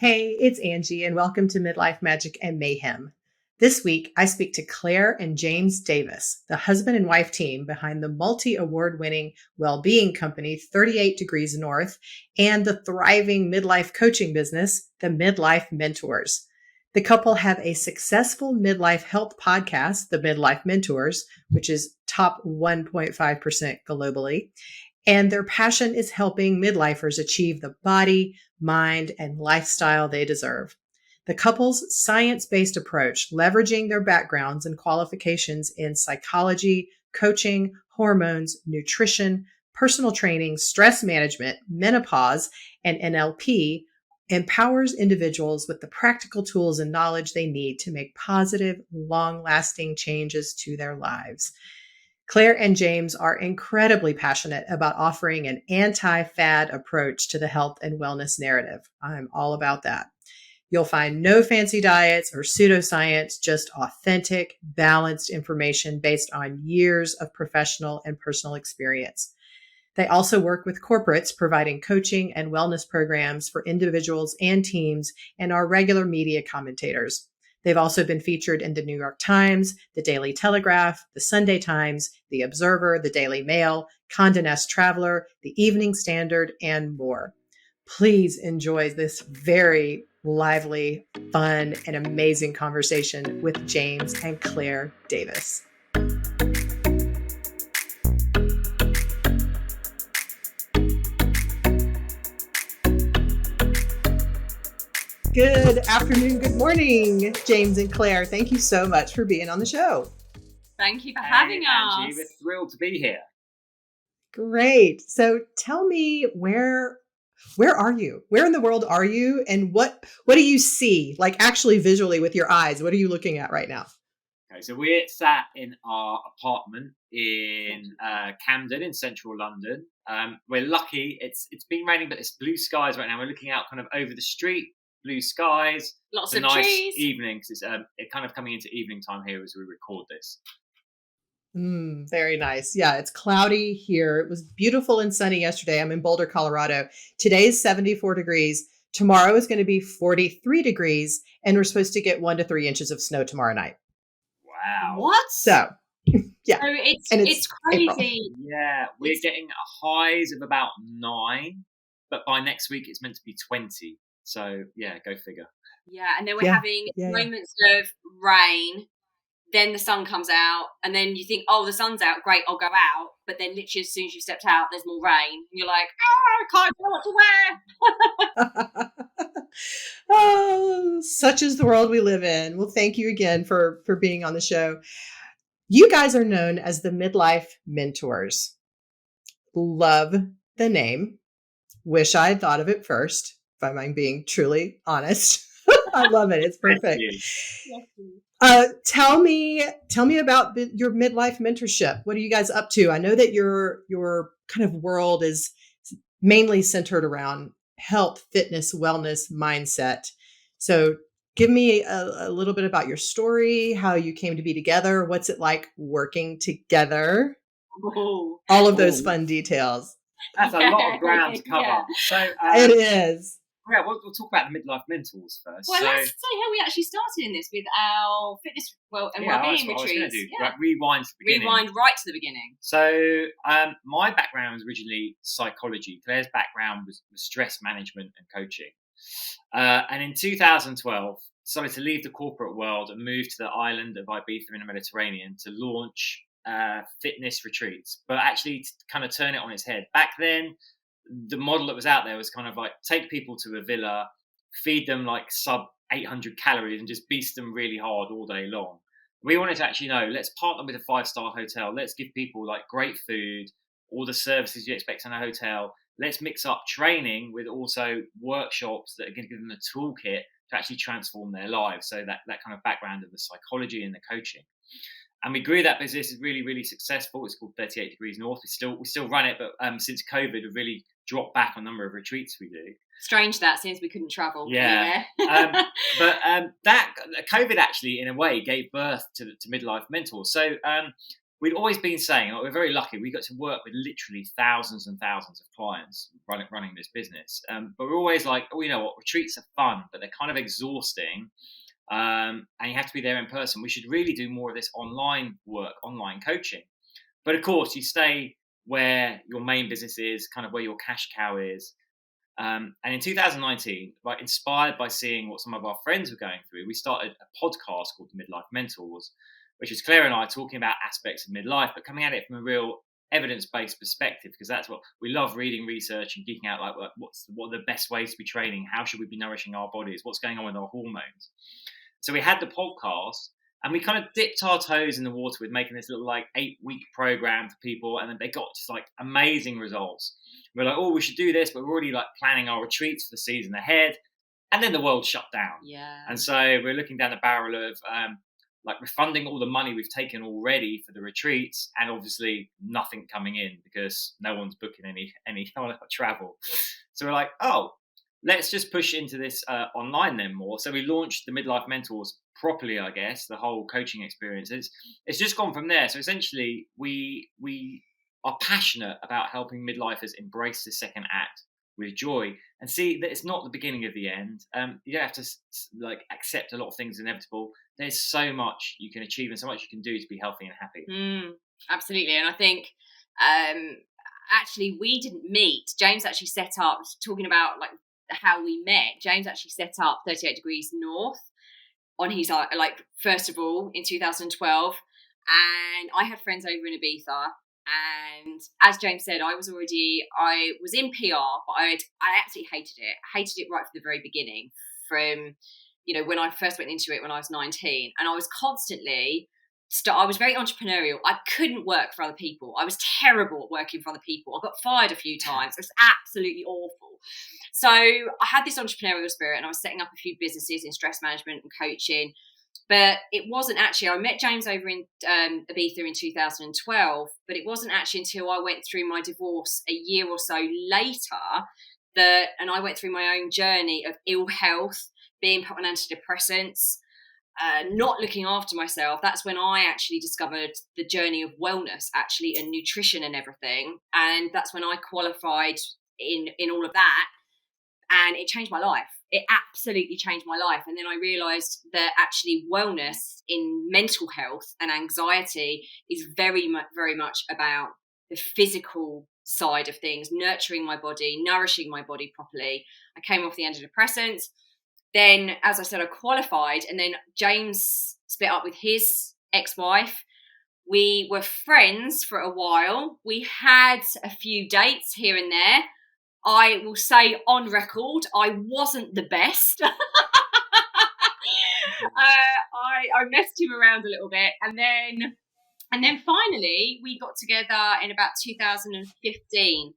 Hey, it's Angie, and welcome to Midlife Magic and Mayhem. This week, I speak to Claire and James Davis, the husband and wife team behind the multi-award winning well-being company 38 Degrees North and the thriving midlife coaching business, the Midlife Mentors. The couple have a successful midlife health podcast, the Midlife Mentors, which is top 1.5% globally. And their passion is helping midlifers achieve the body, mind, and lifestyle they deserve. The couple's science-based approach, leveraging their backgrounds and qualifications in psychology, coaching, hormones, nutrition, personal training, stress management, menopause, and NLP, empowers individuals with the practical tools and knowledge they need to make positive, long-lasting changes to their lives. Claire and James are incredibly passionate about offering an anti-fad approach to the health and wellness narrative. I'm all about that. You'll find no fancy diets or pseudoscience, just authentic, balanced information based on years of professional and personal experience. They also work with corporates, providing coaching and wellness programs for individuals and teams, and are regular media commentators. They've also been featured in the New York Times, the Daily Telegraph, the Sunday Times, the Observer, the Daily Mail, Condé Nast Traveler, the Evening Standard, and more. Please enjoy this very lively, fun, and amazing conversation with James and Claire Davis. Good afternoon, good morning, James and Claire. Thank you so much for being on the show. Thank you for having us. Angie, we're thrilled to be here. Great. So tell me, where are you? Where in the world are you? And what do you see, like actually visually with your eyes? What are you looking at right now? Okay, so we're sat in our apartment in Camden in central London. We're lucky. It's been raining, but it's blue skies right now. We're looking out kind of over the street. Blue skies, lots of nice trees. Evening, because it's kind of coming into evening time here as we record this. Very nice. Yeah, it's cloudy here. It was beautiful and sunny yesterday. I'm in Boulder, Colorado. Today is 74 degrees. Tomorrow is going to be 43 degrees, and we're supposed to get 1 to 3 inches of snow tomorrow night. Wow. What? So, yeah. So it's crazy. April. Yeah, we're getting highs of about 9, but by next week it's meant to be 20. So, yeah, go figure. Yeah, and then we're having moments of rain, then the sun comes out, and then you think, oh, the sun's out, great, I'll go out. But then literally as soon as you stepped out, there's more rain. And you're like, I can't know what to wear. Oh, such is the world we live in. Well, thank you again for being on the show. You guys are known as the Midlife Mentors. Love the name. Wish I had thought of it first. If I'm being truly honest. I love it. It's perfect. Tell me about your midlife mentorship. What are you guys up to? I know that your kind of world is mainly centered around health, fitness, wellness, mindset. So give me a little bit about your story, how you came to be together. What's it like working together? All of those fun details. That's a lot of ground to cover. Yeah. So it is. Yeah, we'll talk about the Midlife Mentors first. Well, let's say how we actually started in this with our fitness and wellbeing retreats. Right, rewind to the beginning. Rewind right to the beginning. So my background was originally psychology. Claire's background was stress management and coaching. And in 2012, decided to leave the corporate world and move to the island of Ibiza in the Mediterranean to launch fitness retreats, but actually to kind of turn it on its head. Back then, the model that was out there was kind of like take people to a villa, feed them like sub 800 calories and just beast them really hard all day long. We wanted to actually know, let's partner with a 5-star hotel. Let's give people like great food, all the services you expect in a hotel. Let's mix up training with also workshops that are going to give them a toolkit to actually transform their lives. So that kind of background of the psychology and the coaching. And we grew that business. It's really, really successful. It's called 38 Degrees North. We still run it, but since COVID, we've really dropped back on the number of retreats we do. Strange that, since we couldn't travel. Yeah. But that COVID actually, in a way, gave birth to Midlife Mentors. So we'd always been saying, we're very lucky. We got to work with literally thousands and thousands of clients running this business. But we're always like, you know what, retreats are fun, but they're kind of exhausting. And you have to be there in person. We should really do more of this online work, online coaching. But of course, you stay where your main business is, kind of where your cash cow is. And in 2019, inspired by seeing what some of our friends were going through, we started a podcast called the Midlife Mentors, which is Claire and I talking about aspects of midlife, but coming at it from a real evidence-based perspective, because that's what we love, reading research and geeking out, like what are the best ways to be training, how should we be nourishing our bodies, what's going on with our hormones. So we had the podcast, and we kind of dipped our toes in the water with making this little 8-week program for people, and then they got just amazing results. We're like, oh, we should do this, but we're already planning our retreats for the season ahead, and then the world shut down. Yeah. And so we're looking down the barrel of refunding all the money we've taken already for the retreats, and obviously nothing coming in because no one's booking any travel. So we're like, oh, let's just push into this online then more. So we launched the Midlife Mentors properly, I guess, the whole coaching experience. It's just gone from there. So essentially, we are passionate about helping midlifers embrace the second act with joy and see that it's not the beginning of the end. You don't have to accept a lot of things inevitable. There's so much you can achieve and so much you can do to be healthy and happy. Absolutely. And I think actually we didn't meet. James actually set up, talking about how we met, James actually set up 38 Degrees North on his first of all in 2012, and I had friends over in Ibiza, and as James said, I was in PR, but I actually hated it right from the very beginning, from when I first went into it when I was 19, and I was constantly I was very entrepreneurial. I couldn't work for other people. I was terrible at working for other people. I got fired a few times. It was absolutely awful. So I had this entrepreneurial spirit, and I was setting up a few businesses in stress management and coaching. But it wasn't actually, I met James over in Ibiza in 2012, but it wasn't actually until I went through my divorce a year or so later and I went through my own journey of ill health, being put on antidepressants, not looking after myself. That's when I actually discovered the journey of wellness, actually, and nutrition and everything. And that's when I qualified in all of that. And it changed my life. It absolutely changed my life. And then I realized that actually wellness in mental health and anxiety is very much about the physical side of things, nurturing my body, nourishing my body properly. I came off the antidepressants. Then, as I said, I qualified, and then James split up with his ex-wife. We were friends for a while. We had a few dates here and there. I will say on record, I wasn't the best. I messed him around a little bit, and then finally we got together in about 2015.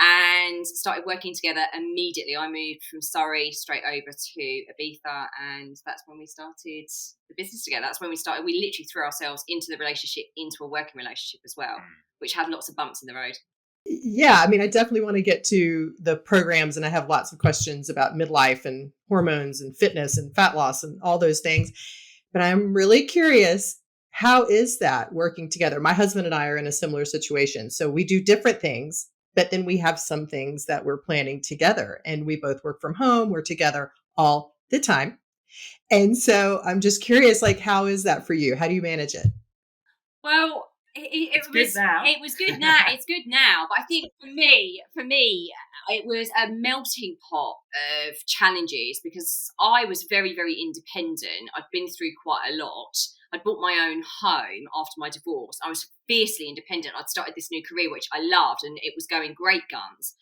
And started working together immediately. I moved from Surrey straight over to Ibiza, and that's when we started the business together. That's when we literally threw ourselves into the relationship, into a working relationship as well, which had lots of bumps in the road. Yeah, I mean, I definitely want to get to the programs, and I have lots of questions about midlife and hormones and fitness and fat loss and all those things. But I'm really curious, how is that working together? My husband and I are in a similar situation. So we do different things, but then we have some things that we're planning together, and we both work from home. We're together all the time. And so I'm just curious, how is that for you? How do you manage it? Well, it was good now. It's good now. But I think for me, it was a melting pot of challenges, because I was very, very independent. I'd been through quite a lot. I'd bought my own home after my divorce. I was fiercely independent. I'd started this new career, which I loved, and it was going great guns.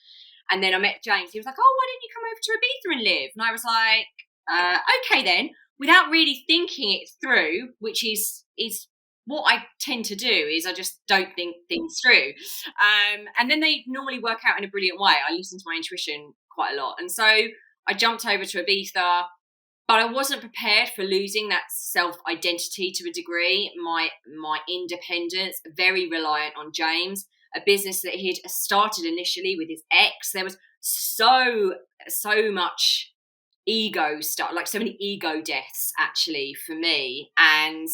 And then I met James. He was like, oh, why didn't you come over to Ibiza and live? And I was like, okay then, without really thinking it through, which is what I tend to do, is I just don't think things through. And then they normally work out in a brilliant way. I listen to my intuition quite a lot. And so I jumped over to Ibiza, but I wasn't prepared for losing that self-identity to a degree, my independence, very reliant on James, a business that he'd started initially with his ex. There was so much ego stuff, so many ego deaths actually for me. And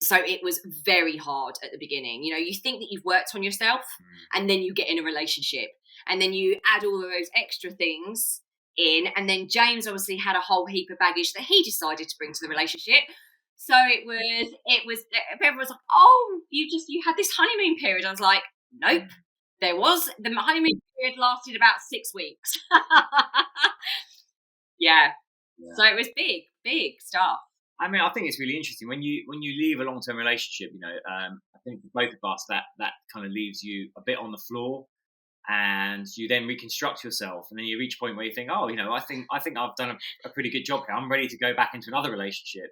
So it was very hard at the beginning. You think that you've worked on yourself, and then you get in a relationship, and then you add all of those extra things in, and then James obviously had a whole heap of baggage that he decided to bring to the relationship. So it was everyone was like, oh, you had this honeymoon period. I was like, nope. The honeymoon period lasted about 6 weeks. Yeah. So it was big stuff. I mean, I think it's really interesting when you leave a long-term relationship. I think for both of us that kind of leaves you a bit on the floor, and you then reconstruct yourself, and then you reach a point where you think, oh, I think I've done a pretty good job here. I'm ready to go back into another relationship.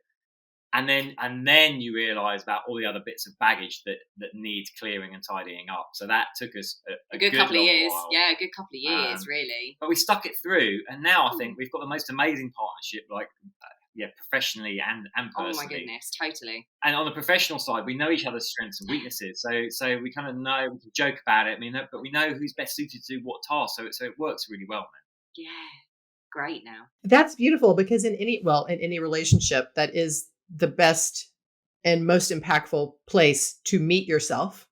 And then you realise about all the other bits of baggage that needs clearing and tidying up. So that took us a good couple of years. While. Yeah, a good couple of years, really. But we stuck it through, and now I think we've got the most amazing partnership, professionally and personally. Oh my goodness, totally. And on the professional side, we know each other's strengths and weaknesses. So we kind of know, we can joke about it. But we know who's best suited to do what task. So it works really well, man. Yeah, great now. That's beautiful, because in any relationship, that is the best and most impactful place to meet yourself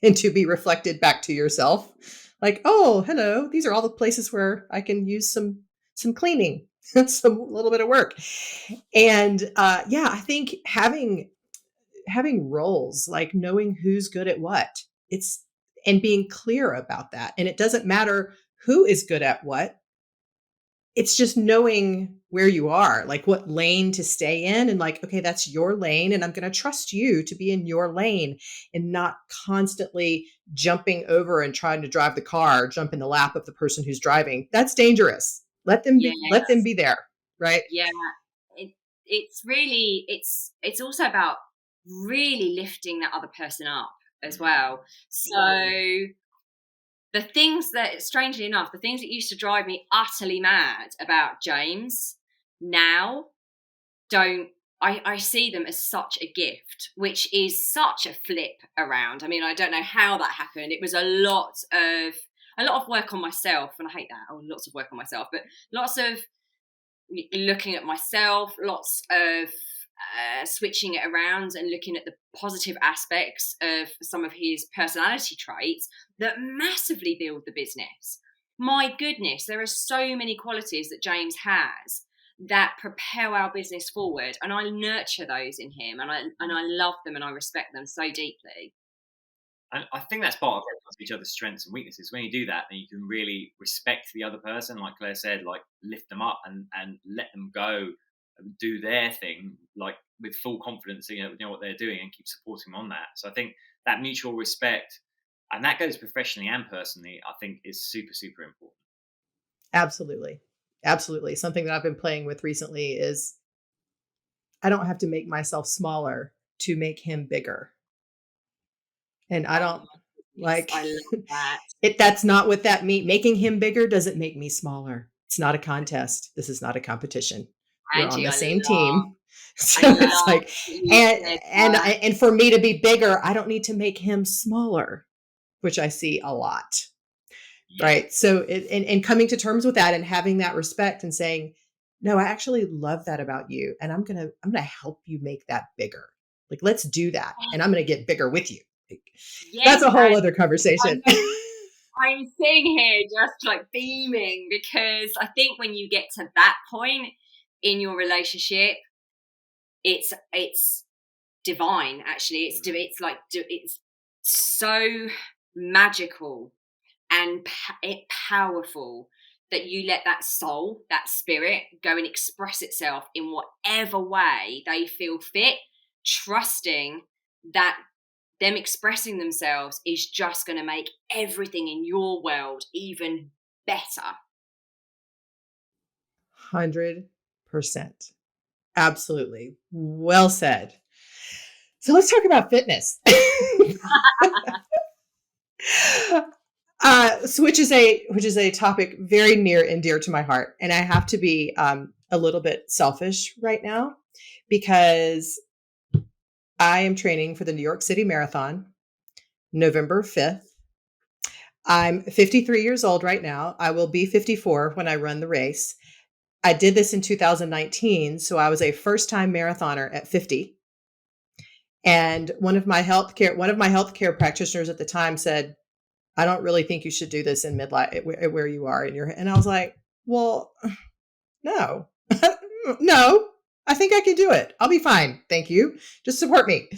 and to be reflected back to yourself. Like, oh, hello, these are all the places where I can use some cleaning, a little bit of work. And I think having roles, like knowing who's good at what, and being clear about that. And it doesn't matter who is good at what. It's just knowing where you are, like what lane to stay in, and like, okay, that's your lane, and I'm going to trust you to be in your lane, and not constantly jumping over and trying to drive the car, jump in the lap of the person who's driving. That's dangerous. Let them be there. Right. Yeah. It's also about really lifting that other person up as well. So the things that, strangely enough, the things that used to drive me utterly mad about James now I see them as such a gift, which is such a flip around. I mean, I don't know how that happened. It was a lot of work on myself, and I hate that. Lots of work on myself, but lots of looking at myself, lots of switching it around and looking at the positive aspects of some of his personality traits that massively build the business. My goodness, there are so many qualities that James has that propel our business forward, and I nurture those in him, and I love them, and I respect them so deeply. And I think that's part of each other's strengths and weaknesses. When you do that, then you can really respect the other person, like Claire said, like lift them up and let them go and do their thing, like with full confidence, know what they're doing, and keep supporting them on that. So I think that mutual respect, and that goes professionally and personally, I think is super, super important. Absolutely. Absolutely. Something that I've been playing with recently is I don't have to make myself smaller to make him bigger. And I don't I love that. That's not what that means. Making him bigger doesn't make me smaller. It's not a contest. This is not a competition. We're on the same team. So it's like, and for me to be bigger, I don't need to make him smaller, which I see a lot. Yeah. Right. So and coming to terms with that and having that respect and saying, no, I actually love that about you. And I'm going to help you make that bigger. Like, let's do that. And I'm going to get bigger with you. That's a whole other conversation. I'm sitting here just like beaming, because I think when you get to that point in your relationship, it's divine. Actually, it's so magical and powerful that you let that soul, that spirit, go and express itself in whatever way they feel fit, trusting that them expressing themselves is just going to make everything in your world even better. 100%. Absolutely. Well said. So let's talk about fitness. Which is a topic very near and dear to my heart. And I have to be a little bit selfish right now, because I am training for the New York City Marathon, November 5th. I'm 53 years old right now. I will be 54 when I run the race. I did this in 2019, so I was a first-time marathoner at 50. And one of my healthcare practitioners at the time said, I don't really think you should do this in midlife where you are in your, and I was like, well, no, no, I think I can do it. I'll be fine. Thank you. Just support me.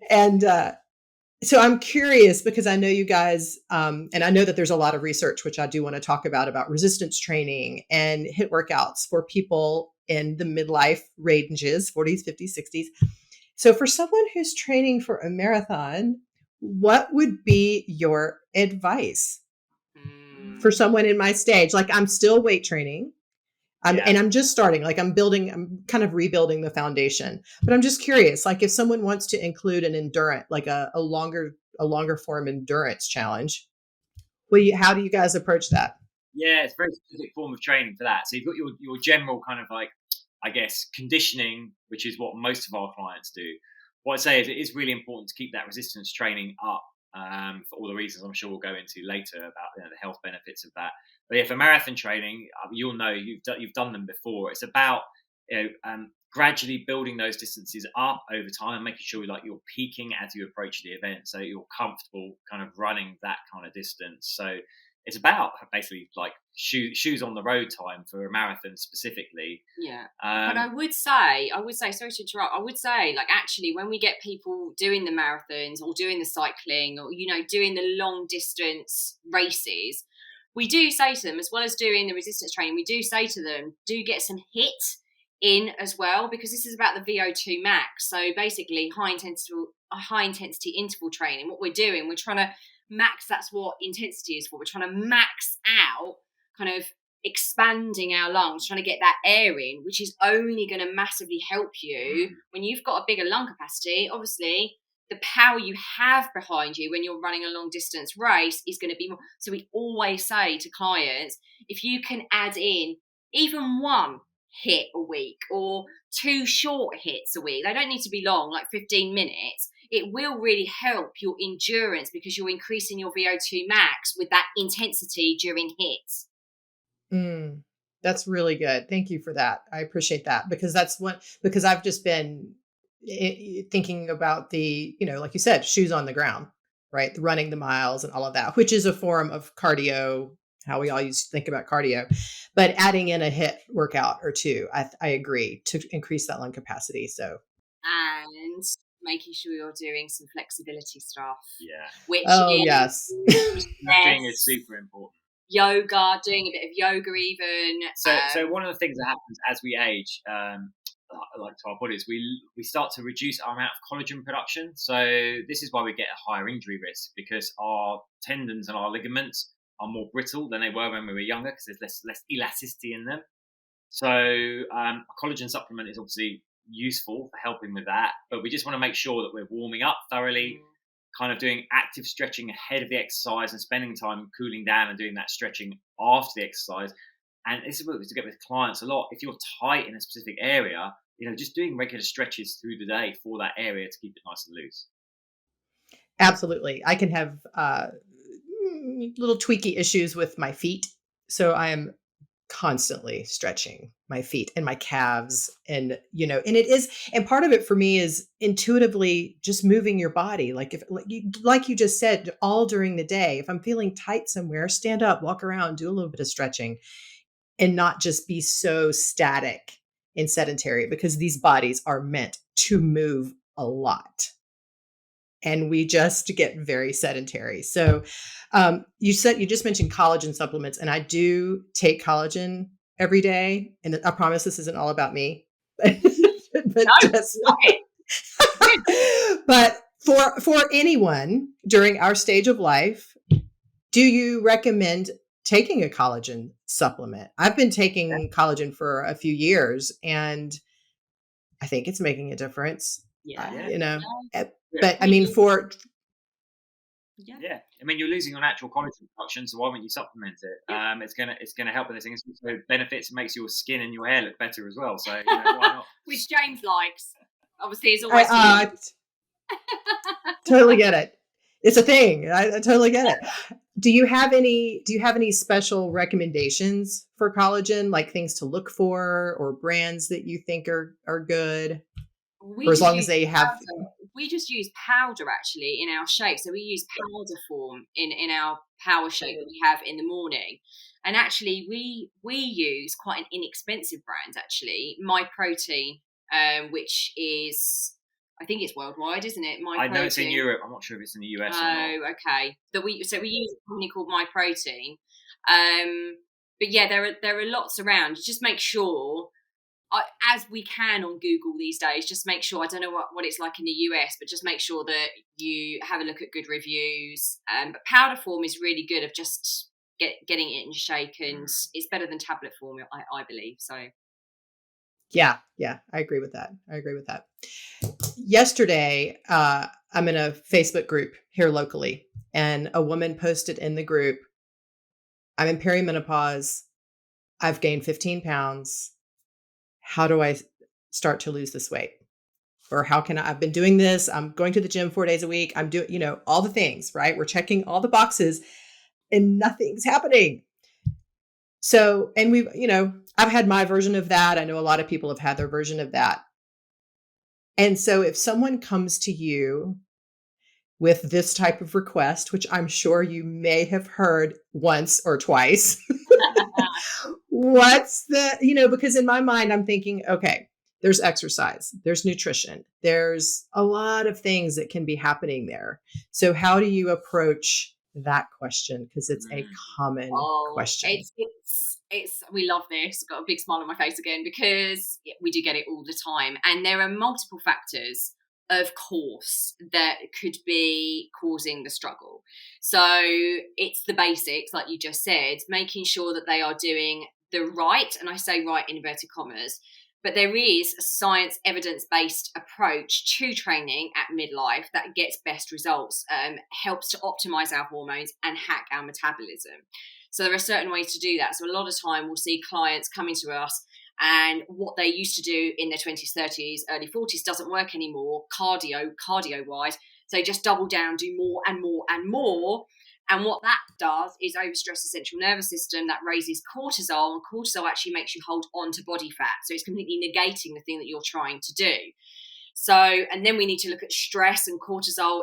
And, so I'm curious because I know you guys, and I know that there's a lot of research, which I do want to talk about resistance training and HIIT workouts for people in the midlife ranges, 40s, 50s, 60s. So for someone who's training for a marathon, what would be your advice for someone in my stage? Like I'm still weight training. And I'm just starting, like I'm kind of rebuilding the foundation, but I'm just curious, like if someone wants to include an endurance, like a longer form endurance challenge, how do you guys approach that? Yeah, it's a very specific form of training for that. So you've got your general kind of like, I guess, conditioning, which is what most of our clients do. What I'd say is it is really important to keep that resistance training up, for all the reasons I'm sure we'll go into later about the health benefits of that. But yeah, for marathon training, you'll know you've done them before. It's about gradually building those distances up over time, making sure like you're peaking as you approach the event, so you're comfortable kind of running that kind of distance. So it's about basically like shoes on the road time for a marathon specifically. Yeah. But I would say, sorry to interrupt, I would say like actually when we get people doing the marathons or doing the cycling or, doing the long distance races, we do say to them, as well as doing the resistance training, we do say to them, do get some HIIT in as well, because this is about the VO2 max. So basically high intensity interval training. What we're doing, we're trying to max, that's what intensity is for. We're trying to max out, kind of expanding our lungs, trying to get that air in, which is only going to massively help you when you've got a bigger lung capacity. Obviously, the power you have behind you when you're running a long distance race is going to be more. So we always say to clients, if you can add in even one HIIT a week or 2 short HIITs a week, they don't need to be long, like 15 minutes, it will really help your endurance because you're increasing your VO2 max with that intensity during HIITs. That's really good. Thank you for that. I appreciate that because I've just been thinking about the, like you said, shoes on the ground, right? Running the miles and all of that, which is a form of cardio, how we all used to think about cardio, but adding in a HIIT workout or two, I agree, to increase that lung capacity. So, and making sure you're doing some flexibility stuff. Yeah. Which yes. Stretching is super important. Yoga, doing a bit of yoga even. So one of the things that happens as we age, like to our bodies, we start to reduce our amount of collagen production. So this is why we get a higher injury risk, because our tendons and our ligaments are more brittle than they were when we were younger because there's less elasticity in them. So a collagen supplement is obviously useful for helping with that, but we just want to make sure that we're warming up thoroughly, kind of doing active stretching ahead of the exercise and spending time cooling down and doing that stretching after the exercise. And this is what we get with clients a lot. If you're tight in a specific area, just doing regular stretches through the day for that area to keep it nice and loose. Absolutely. I can have little tweaky issues with my feet. So I am constantly stretching my feet and my calves, and and it is, and part of it for me is intuitively just moving your body, like you just said, all during the day. If I'm feeling tight somewhere, stand up, walk around, do a little bit of stretching, and not just be so static and sedentary, because these bodies are meant to move a lot. And we just get very sedentary. So you just mentioned collagen supplements, and I do take collagen every day. And I promise this isn't all about me, but for anyone during our stage of life, do you recommend taking a collagen supplement? I've been taking collagen for a few years, and I think it's making a difference. But I mean, you're losing your natural collagen production, so why wouldn't you supplement it? It's gonna help with this thing. It's also benefits, makes your skin and your hair look better as well. So why not? Which James likes. Obviously, it's always. Totally get it. It's a thing. I totally get it. Do you have any special recommendations for collagen, like things to look for or brands that you think are good? Or as long as they have. we just use powder actually in our shake. So we use powder form in our power shake that we have in the morning. And actually we use quite an inexpensive brand actually, My Protein, which is, I think it's worldwide, isn't it? I know it's in Europe. I'm not sure if it's in the US or not. Oh, okay. We use a company called My Protein. But yeah, there are lots around. Just make sure, as we can on Google these days, just make sure, I don't know what it's like in the US, but just make sure that you have a look at good reviews. But powder form is really good of just getting it in shake, and it's better than tablet form, I believe. So yeah, I agree with that. Yesterday, I'm in a Facebook group here locally, and a woman posted in the group, I'm in perimenopause. I've gained 15 pounds. How do I start to lose this weight? Or how can I've been doing this. I'm going to the gym 4 days a week. I'm doing, all the things, right? We're checking all the boxes and nothing's happening. So, and we've, I've had my version of that. I know a lot of people have had their version of that. And so if someone comes to you with this type of request, which I'm sure you may have heard once or twice, what's the, because in my mind, I'm thinking, okay, there's exercise, there's nutrition, there's a lot of things that can be happening there. So how do you approach that question? Because it's a common question. It's we love this. I've got a big smile on my face again, because we do get it all the time. And there are multiple factors, of course, that could be causing the struggle. So it's the basics, like you just said, making sure that they are doing the right, and I say right in inverted commas, but there is a science evidence-based approach to training at midlife that gets best results, helps to optimize our hormones and hack our metabolism. So there are certain ways to do that. So a lot of time we'll see clients coming to us, and what they used to do in their 20s, 30s, early 40s doesn't work anymore, cardio-wise. So they just double down, do more and more and more. And what that does is overstress the central nervous system. That raises cortisol, and cortisol actually makes you hold on to body fat. So it's completely negating the thing that you're trying to do. So, and then we need to look at stress and cortisol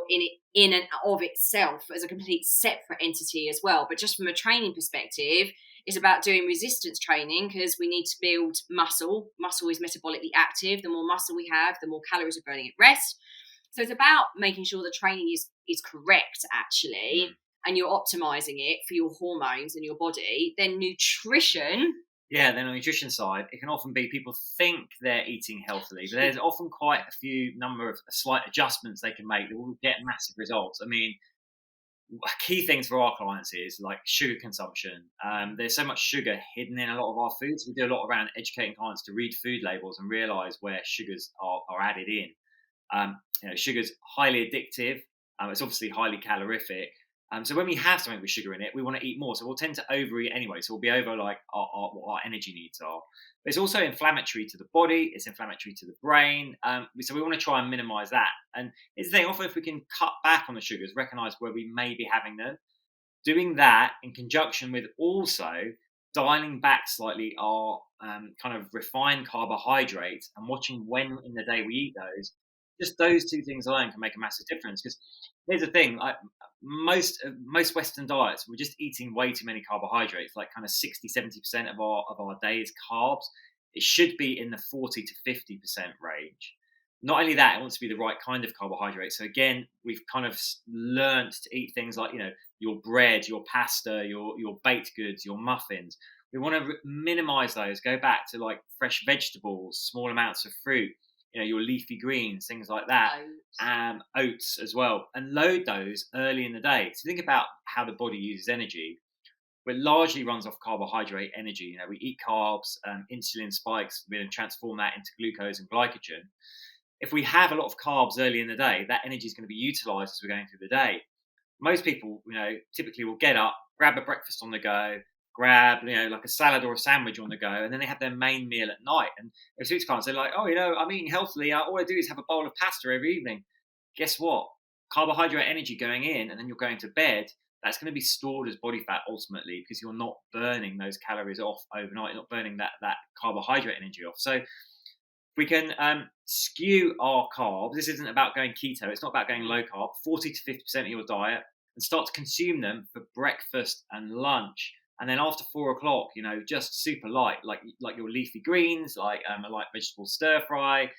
in and of itself as a complete separate entity as well. But just from a training perspective, it's about doing resistance training, because we need to build muscle. Muscle is metabolically active. The more muscle we have, the more calories are burning at rest. So it's about making sure the training is correct, actually, and you're optimizing it for your hormones and your body. Then nutrition. Yeah, then on the nutrition side, it can often be people think they're eating healthily, but there's often quite a few number of slight adjustments they can make that will get massive results. I mean, key things for our clients is like sugar consumption. There's so much sugar hidden in a lot of our foods. We do a lot around educating clients to read food labels and realize where sugars are added in. Sugar's highly addictive. It's obviously highly calorific. So when we have something with sugar in it, we want to eat more. So we'll tend to overeat anyway. So we'll be over like what our energy needs are. But it's also inflammatory to the body. It's inflammatory to the brain. So we want to try and minimize that. And it's the thing, often if we can cut back on the sugars, recognize where we may be having them, doing that in conjunction with also dialing back slightly our kind of refined carbohydrates and watching when in the day we eat those. Just those two things alone can make a massive difference. Because here's the thing, most Western diets, we're just eating way too many carbohydrates, like kind of 60-70% of our day is carbs. It should be in the 40 to 50% range. Not only that, it wants to be the right kind of carbohydrate. So again, we've kind of learned to eat things like, your bread, your pasta, your baked goods, your muffins. We want to minimize those, go back to like fresh vegetables, small amounts of fruit, your leafy greens, things like that, oats as well, and load those early in the day. So think about how the body uses energy. It largely runs off carbohydrate energy. We eat carbs, insulin spikes, we then transform that into glucose and glycogen. If we have a lot of carbs early in the day, that energy is going to be utilized as we're going through the day. Most people, typically will get up, grab a breakfast on the go, grab, like a salad or a sandwich on the go, and then they have their main meal at night. And if six clients, they're like, I'm eating healthily. All I do is have a bowl of pasta every evening. Guess what? Carbohydrate energy going in, and then you're going to bed. That's going to be stored as body fat ultimately, because you're not burning those calories off overnight. You're not burning that carbohydrate energy off. So we can skew our carbs. This isn't about going keto. It's not about going low carb. 40 to 50% of your diet, and start to consume them for breakfast and lunch. And then after 4 o'clock, just super light, like your leafy greens, like a light vegetable stir fry.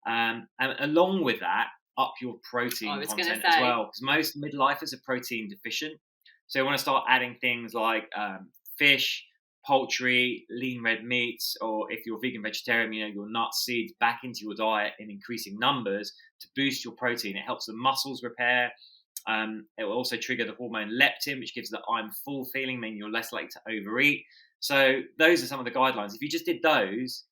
And along with that, up your protein content as well, because most midlifers are protein deficient. So you want to start adding things like fish, poultry, lean red meats, or if you're vegan vegetarian, your nuts, seeds back into your diet in increasing numbers to boost your protein. It helps the muscles repair. It will also trigger the hormone leptin, which gives the I'm full feeling, meaning you're less likely to overeat. So those are some of the guidelines. If you just did those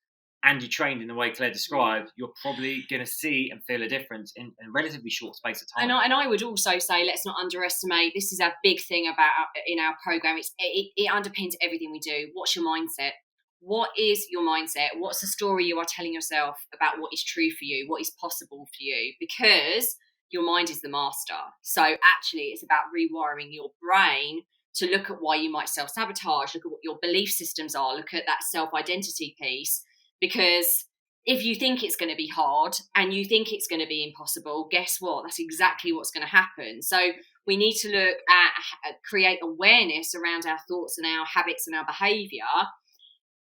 and you trained in the way Claire described, you're probably going to see and feel a difference in a relatively short space of time. And I would also say, let's not underestimate, this is a big thing about in our program. It underpins everything we do. What's your mindset? What is your mindset? What's the story you are telling yourself about what is true for you, what is possible for you? Because your mind is the master. So actually, it's about rewiring your brain to look at why you might self-sabotage, look at what your belief systems are, look at that self-identity piece. Because if you think it's going to be hard and you think it's going to be impossible, guess what? That's exactly what's going to happen. So we need to look at create awareness around our thoughts and our habits and our behavior,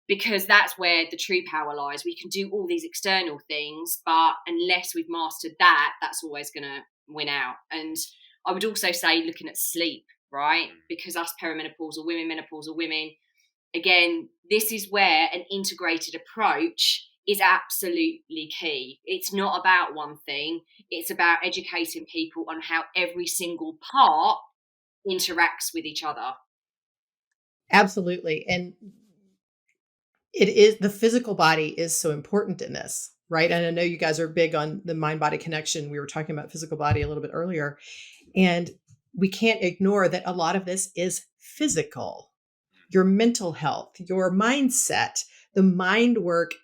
because that's where the true power lies. We can do all these external things, but unless we've mastered that, that's always going to win out. And I would also say looking at sleep, right? Because us perimenopausal women, again, this is where an integrated approach is absolutely key. It's not about one thing. It's about educating people on how every single part interacts with each other. Absolutely. And it is, the physical body is so important in this, right? And I know you guys are big on the mind-body connection. We were talking about physical body a little bit earlier, and we can't ignore that a lot of this is physical. Your mental health, your mindset, the mind work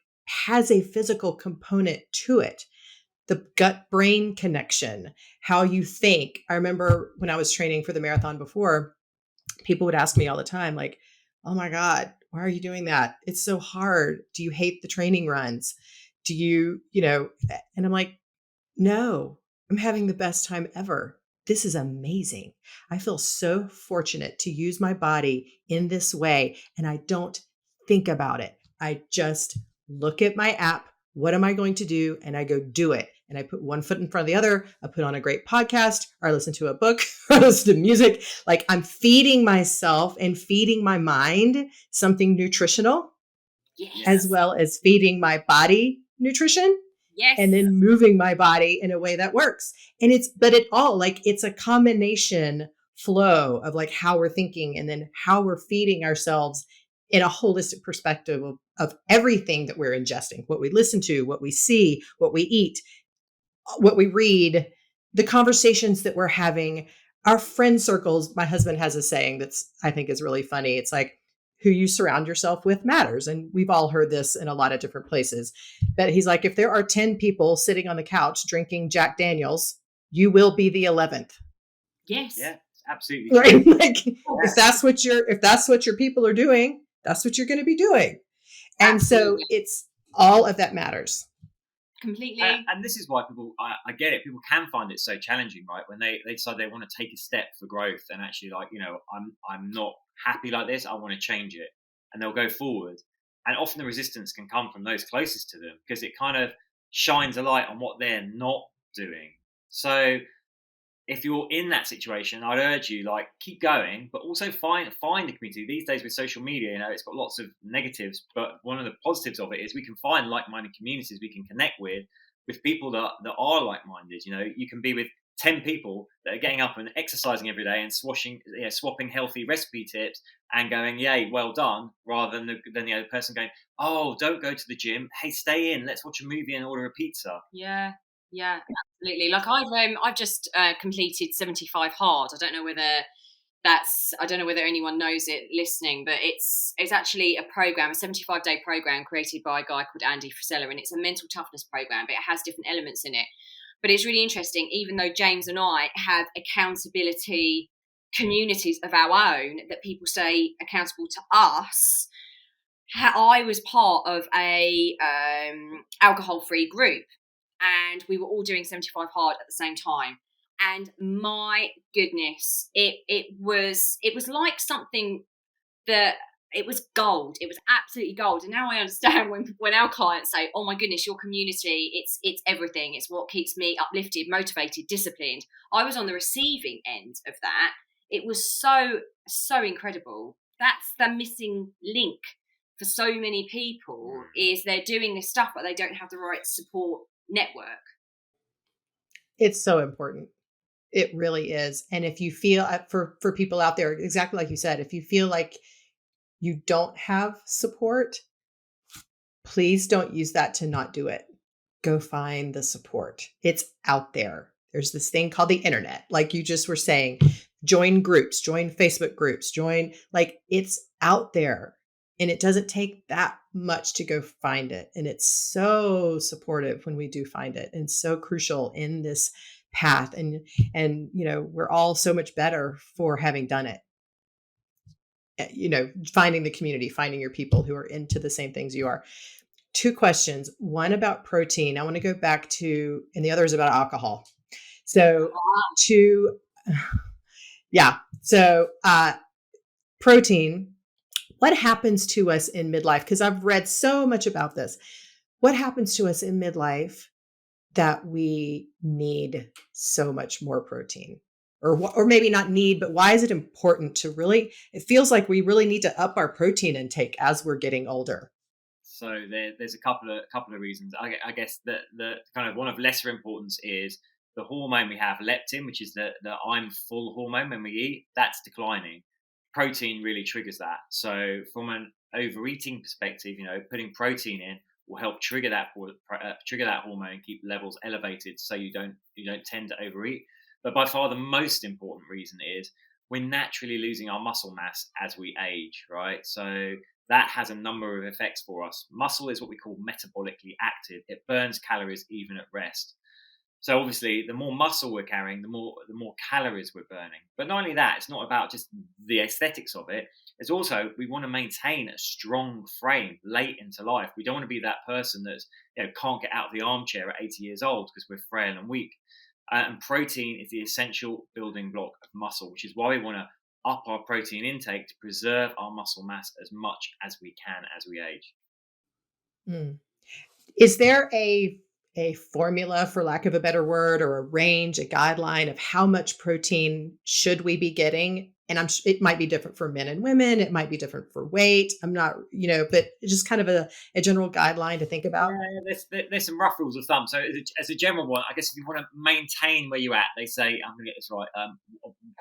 has a physical component to it. The gut-brain connection, how you think. I remember when I was training for the marathon before, people would ask me all the time, like, oh my God, why are you doing that? It's so hard. Do you hate the training runs? Do you, and I'm like, no, I'm having the best time ever. This is amazing. I feel so fortunate to use my body in this way. And I don't think about it. I just look at my app. What am I going to do? And I go do it. And I put one foot in front of the other. I put on a great podcast, or I listen to a book, or I listen to music. Like, I'm feeding myself and feeding my mind something nutritional, as well as feeding my body nutrition. Yes. And then moving my body in a way that works. And it's a combination flow of like how we're thinking and then how we're feeding ourselves in a holistic perspective of everything that we're ingesting, what we listen to, what we see, what we eat, what we read, the conversations that we're having, our friend circles. My husband has a saying that's, I think, is really funny. It's like, who you surround yourself with matters. And we've all heard this in a lot of different places. But he's like, if there are 10 people sitting on the couch drinking Jack Daniels, you will be the 11th. Yes. Yeah, absolutely. Right. Like, if that's what your people are doing, that's what you're going to be doing. And absolutely. So it's all of that matters. Completely. And this is why people, I get it, people can find it so challenging, right? When they decide they want to take a step for growth and actually like, I'm not happy like this, I want to change it. And they'll go forward. And often the resistance can come from those closest to them, because it kind of shines a light on what they're not doing. So if you're in that situation, I'd urge you, like, keep going, but also find a community. These days with social media, it's got lots of negatives, but one of the positives of it is we can find like-minded communities we can connect with people that are like-minded. You can be with 10 people that are getting up and exercising every day and swapping healthy recipe tips and going, yay, well done, rather than the other person going, oh, don't go to the gym. Hey, stay in. Let's watch a movie and order a pizza. Yeah, absolutely. Like I've just completed 75 hard. I don't know whether anyone knows it listening, but it's actually a 75-day program created by a guy called Andy Frisella, and it's a mental toughness program, but it has different elements in it. But it's really interesting, even though James and I have accountability communities of our own that people stay accountable to us, I was part of a alcohol-free group. and we were all doing 75 hard at the same time. And my goodness, it was like something that, it was gold. It was absolutely gold. And now I understand when our clients say, oh my goodness, your community, it's everything. It's what keeps me uplifted, motivated, disciplined. I was on the receiving end of that. It was so incredible. That's the missing link for so many people, is they're doing this stuff, but they don't have the right support network. It's so important. It really is. And if you feel, for people out there, exactly like you said, if you feel like you don't have support, please don't use that to not do it. Go find the support. It's out there. There's this thing called the internet. Like you just were saying, join groups, join Facebook groups, like it's out there. And it doesn't take that much to go find it. And it's so supportive when we do find it, and so crucial in this path. And we're all so much better for having done it. Finding the community, finding your people who are into the same things you are. 2 questions. One about protein. I want to go back to, and the other is about alcohol. So protein, what happens to us in midlife? Because I've read so much about this. What happens to us in midlife that we need so much more protein? Or maybe not need, but why is it important to really, it feels like we really need to up our protein intake as we're getting older. So there's a couple of reasons. I guess that the kind of one of lesser importance is the hormone we have, leptin, which is the I'm full hormone when we eat, that's declining. Protein really triggers that. So from an overeating perspective, putting protein in will help trigger that hormone and keep levels elevated, so you don't tend to overeat. But by far the most important reason is we're naturally losing our muscle mass as we age, right? So that has a number of effects for us. Muscle is what we call metabolically active. It burns calories even at rest. So obviously, the more muscle we're carrying, the more calories we're burning. But not only that, it's not about just the aesthetics of it. It's also, we want to maintain a strong frame late into life. We don't want to be that person that can't get out of the armchair at 80 years old because we're frail and weak. And protein is the essential building block of muscle, which is why we want to up our protein intake to preserve our muscle mass as much as we can as we age. Is there a formula, for lack of a better word, or a range, a guideline of how much protein should we be getting? And it might be different for men and women. It might be different for weight. I'm not, but just kind of a general guideline to think about. Yeah, there's some rough rules of thumb. So as a general one, I guess if you want to maintain where you're at, they say, I'm going to get this right,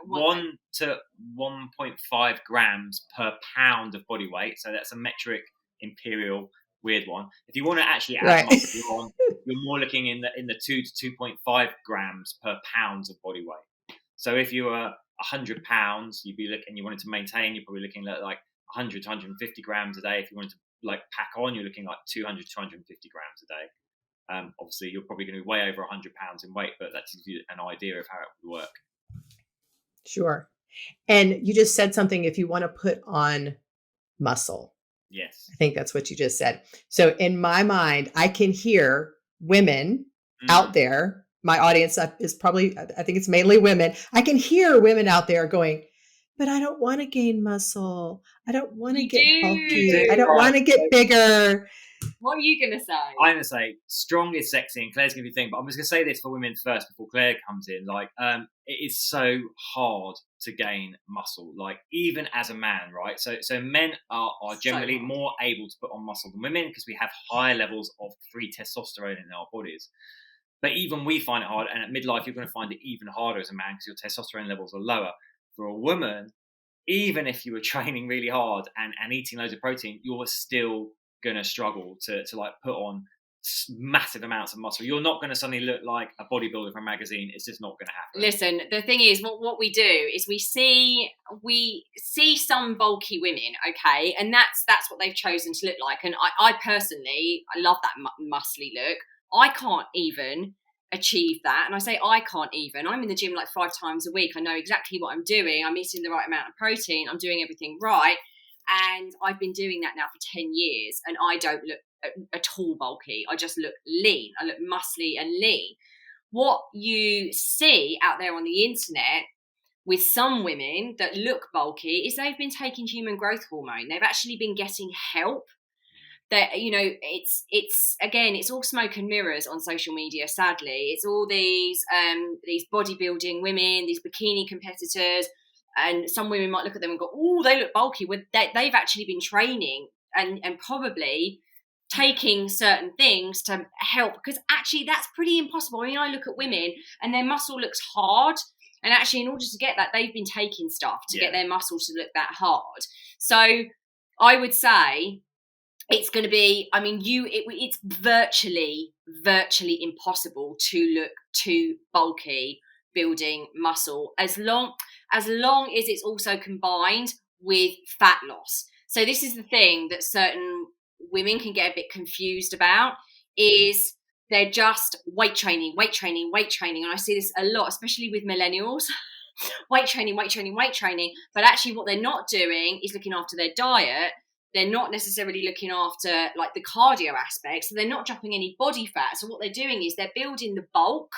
1 to 1.5 grams per pound of body weight. So that's a metric imperial weird one. If you want to actually add muscle on, you're more looking in the 2 to 2.5 grams per pound of body weight. So if you were 100 pounds, you'd be looking, you wanted to maintain, you're probably looking at like 100 to 150 grams a day. If you wanted to like pack on, you're looking like 200 to 250 grams a day. Obviously, you're probably going to be way over 100 pounds in weight, but that gives you an idea of how it would work. Sure. And you just said something, if you want to put on muscle. Yes. I think that's what you just said. So in my mind, I can hear women out there. My audience is probably, I think it's mainly women. I can hear women out there going, but I don't want to gain muscle. I don't want to get bulky. I don't want to get bigger. What are you going to say? I'm going to say strong is sexy, and Claire's going to be thinking, but I'm just going to say this for women first before Claire comes in. Like, it is so hard to gain muscle, like even as a man, right? So men are generally more able to put on muscle than women because we have higher levels of free testosterone in our bodies. But even we find it hard, and at midlife, you're going to find it even harder as a man because your testosterone levels are lower. For a woman, even if you were training really hard and eating loads of protein, you're still going to struggle to like put on massive amounts of muscle. You're not going to suddenly look like a bodybuilder from a magazine. It's just not going to happen. Listen, the thing is, what we do is we see some bulky women, okay, and that's what they've chosen to look like. And I personally, I love that muscly look. I can't even achieve that. And I say I can't even. I'm in the gym like 5 times a week. I know exactly what I'm doing. I'm eating the right amount of protein. I'm doing everything right. And I've been doing that now for 10 years, and I don't look at all bulky. I just look lean. I look muscly and lean. What you see out there on the internet with some women that look bulky is they've been taking human growth hormone. They've actually been getting help. That, you know, it's again, it's all smoke and mirrors on social media. Sadly, it's all these bodybuilding women, these bikini competitors, and some women might look at them and go, "Oh, they look bulky." Well, they've actually been training and probably taking certain things to help, because actually that's pretty impossible. I mean, I look at women and their muscle looks hard, and actually in order to get that, they've been taking stuff to get their muscle to look that hard. So I would say it's going to be, I mean, it's virtually impossible to look too bulky building muscle, as long as it's also combined with fat loss. So this is the thing that certain women can get a bit confused about, is they're just weight training. And I see this a lot, especially with millennials. weight training. But actually what they're not doing is looking after their diet. They're not necessarily looking after like the cardio aspects. So they're not dropping any body fat. So what they're doing is they're building the bulk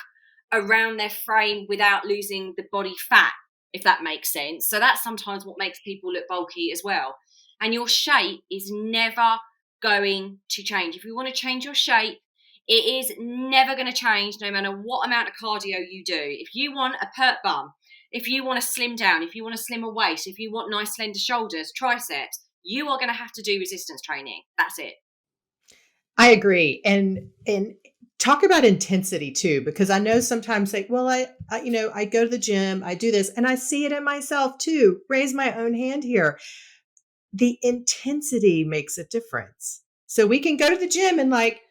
around their frame without losing the body fat, if that makes sense. So that's sometimes what makes people look bulky as well. And your shape is never going to change. If you want to change your shape, it is never going to change no matter what amount of cardio you do. If you want a pert bum, if you want to slim down, if you want a slimmer waist, if you want nice slender shoulders, triceps, you are going to have to do resistance training. That's it. I agree. And talk about intensity too, because I know sometimes like, well, I go to the gym, I do this, and I see it in myself too. Raise my own hand here. The intensity makes a difference. So we can go to the gym and like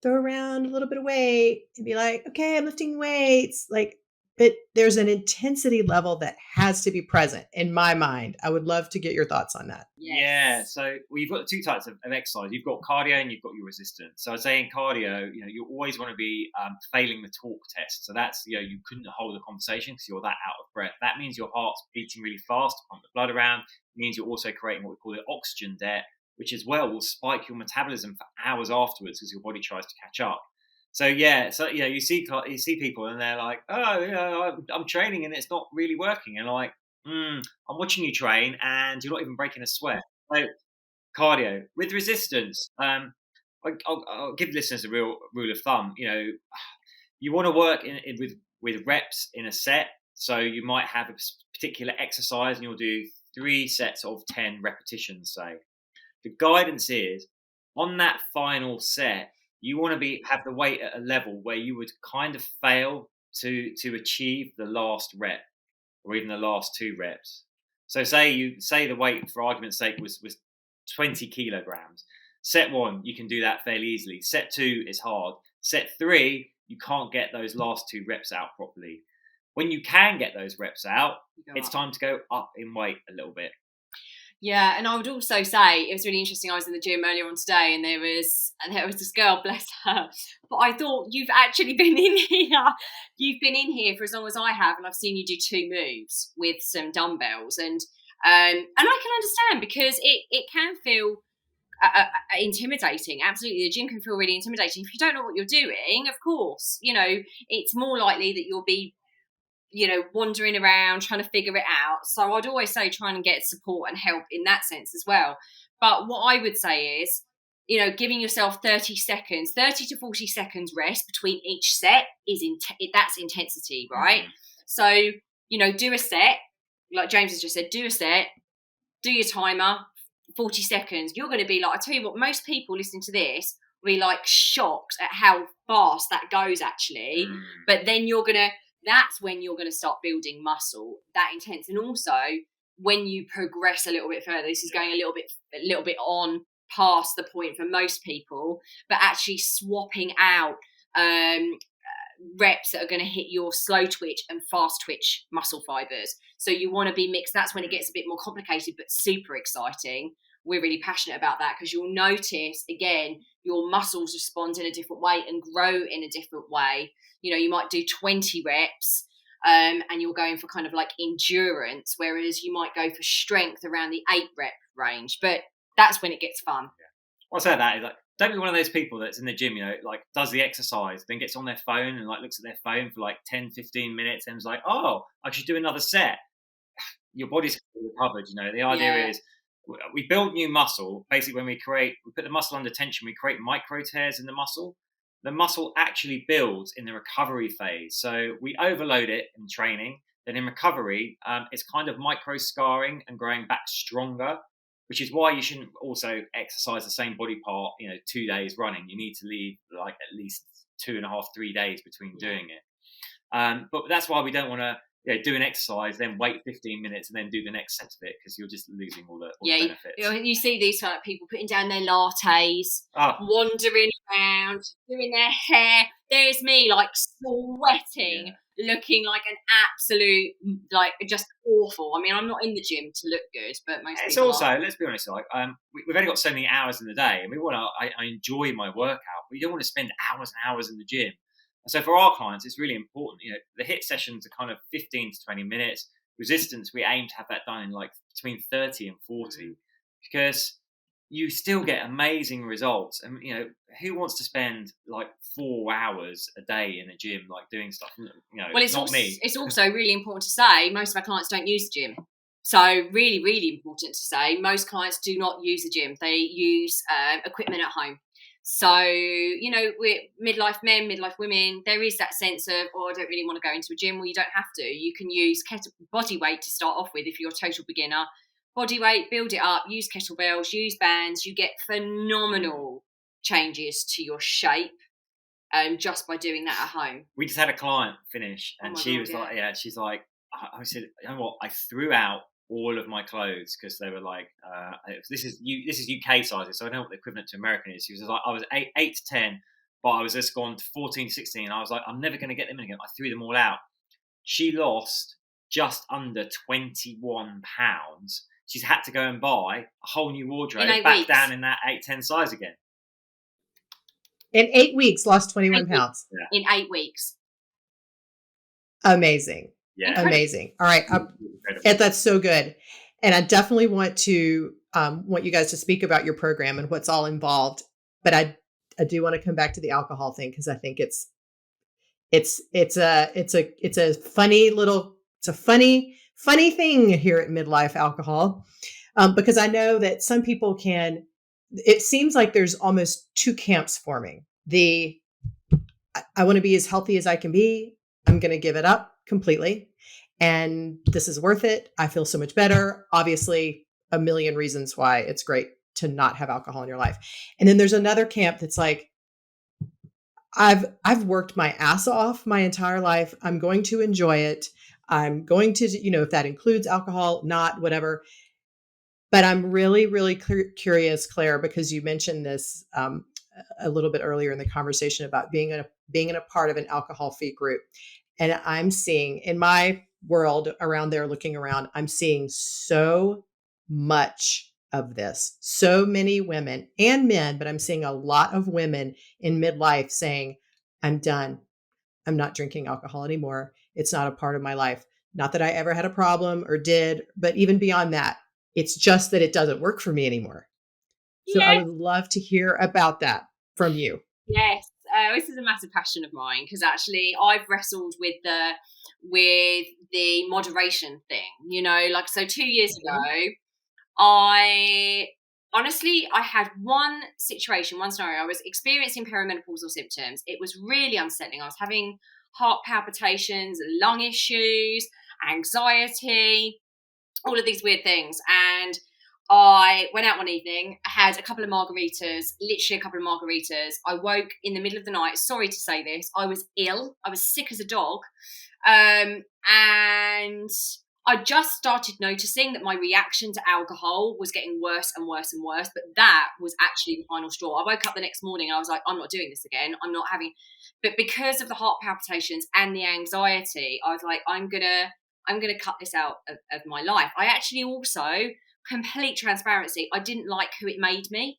throw around a little bit of weight and be like, okay, I'm lifting weights. Like, but there's an intensity level that has to be present in my mind. I would love to get your thoughts on that. Yes. Yeah. So you've got two types of exercise. You've got cardio and you've got your resistance. So I'd say in cardio, you always want to be failing the talk test. So that's, you couldn't hold a conversation because you're that out of breath. That means your heart's beating really fast to pump the blood around. It means you're also creating what we call the oxygen debt, which as well will spike your metabolism for hours afterwards as your body tries to catch up. So you see people and they're like, oh, I'm training and it's not really working, and like, I'm watching you train and you're not even breaking a sweat. So cardio with resistance. I'll give listeners a real rule of thumb. You want to work with reps in a set. So you might have a particular exercise and you'll do 3 sets of 10 repetitions. Say the guidance is on that final set, you want to have the weight at a level where you would kind of fail to achieve the last rep or even the last 2 reps. So say the weight, for argument's sake, was 20 kilograms. Set 1, you can do that fairly easily. Set 2 is hard. Set 3, you can't get those last 2 reps out properly. When you can get those reps out, it's time to go up in weight a little bit. Yeah, and I would also say it was really interesting. I was in the gym earlier on today, and there was this girl, bless her. But I thought, you've actually been in here. You've been in here for as long as I have, and I've seen you do 2 moves with some dumbbells, and I can understand, because it can feel intimidating. Absolutely, the gym can feel really intimidating if you don't know what you're doing. Of course, it's more likely that you'll be wandering around trying to figure it out. So I'd always say try and get support and help in that sense as well. But what I would say is, giving yourself 30 to 40 seconds rest between each set that's intensity, right? Mm-hmm. So, do a set, like James has just said, do a set, do your timer, 40 seconds. You're going to be like, I tell you what, most people listening to this will be like shocked at how fast that goes actually. Mm. But then that's when you're going to start building muscle that intense. And also when you progress a little bit further, this is going a little bit on past the point for most people, but actually swapping out reps that are going to hit your slow twitch and fast twitch muscle fibers. So you want to be mixed. That's when it gets a bit more complicated, but super exciting. We're really passionate about that, because you'll notice, again, your muscles respond in a different way and grow in a different way. You might do 20 reps and you're going for kind of like endurance, whereas you might go for strength around the 8 rep range. But that's when it gets fun. Yeah. Well, I say that is like don't be one of those people that's in the gym, like does the exercise, then gets on their phone and like looks at their phone for like 10, 15 minutes and is like, oh, I should do another set. Your body's recovered. The idea is we build new muscle. Basically, when we put the muscle under tension, we create micro tears in the muscle. The muscle actually builds in the recovery phase. So we overload it in training. Then in recovery, it's kind of micro scarring and growing back stronger, which is why you shouldn't also exercise the same body part, 2 days running. You need to leave like at least 2.5, 3 days between doing it. But that's why we don't want to do an exercise, then wait 15 minutes and then do the next set of it, because you're just losing all the benefits. You see these people putting down their lattes, wandering around, doing their hair. There's me like sweating, looking like an absolute, like just awful. I mean, I'm not in the gym to look good, but most it's people also are. Let's be honest, like we've only got so many hours in the day, and I enjoy my workout, but you don't want to spend hours and hours in the gym. So for our clients, it's really important. The HIIT sessions are kind of 15 to 20 minutes. Resistance, we aim to have that done in like between 30 and 40, because you still get amazing results. And who wants to spend like 4 hours a day in a gym, like doing stuff? Well, it's not me. It's also really important to say most of our clients don't use the gym. So really, really important to say most clients do not use the gym. They use equipment at home. So, we're midlife men, midlife women. There is that sense of, I don't really want to go into a gym. Well, you don't have to. You can use body weight to start off with if you're a total beginner. Body weight, build it up, use kettlebells, use bands. You get phenomenal changes to your shape just by doing that at home. We just had a client finish, and she's like, I said, you know what? I threw out all of my clothes because they were like, this is UK sizes, so I know what the equivalent to American is. She was like, I was 8 to 10, but I was just gone to 14, 16. I was like, I'm never going to get them in again. I threw them all out. She lost just under 21 pounds. She's had to go and buy a whole new wardrobe back down in that 8-10 size again. In 8 weeks, lost 21 pounds. In 8 weeks. Amazing. Yeah. Amazing. All right. That's so good. And I definitely want you guys to speak about your program and what's all involved. But I do want to come back to the alcohol thing, because I think it's a funny thing here at Midlife Alcohol. Because I know that some people it seems like there's almost two camps forming. I want to be as healthy as I can be. I'm going to give it up completely. And this is worth it. I feel so much better. Obviously, a million reasons why it's great to not have alcohol in your life. And then there's another camp that's like, I've worked my ass off my entire life. I'm going to enjoy it. I'm going to, if that includes alcohol, not whatever. But I'm really, really curious, Claire, because you mentioned this a little bit earlier in the conversation about being in a part of an alcohol-free group. And I'm seeing in my world around there, looking around, I'm seeing so much of this. So many women and men, but I'm seeing a lot of women in midlife saying, I'm done. I'm not drinking alcohol anymore. It's not a part of my life. Not that I ever had a problem or did, but even beyond that, it's just that it doesn't work for me anymore. So I would love to hear about that from you. Yes. This is a massive passion of mine, because actually I've wrestled with the moderation thing, so 2 years ago, I had one scenario. I was experiencing perimenopausal symptoms. It was really unsettling. I was having heart palpitations, lung issues, anxiety, all of these weird things. And I went out one evening, had literally a couple of margaritas. I woke in the middle of the night. Sorry to say this. I was ill. I was sick as a dog. And I just started noticing that my reaction to alcohol was getting worse and worse and worse. But that was actually the final straw. I woke up the next morning and I was like, I'm not doing this again. I'm not having, but because of the heart palpitations and the anxiety, I was like, I'm going to cut this out of my life. I actually also, complete transparency, I didn't like who it made me.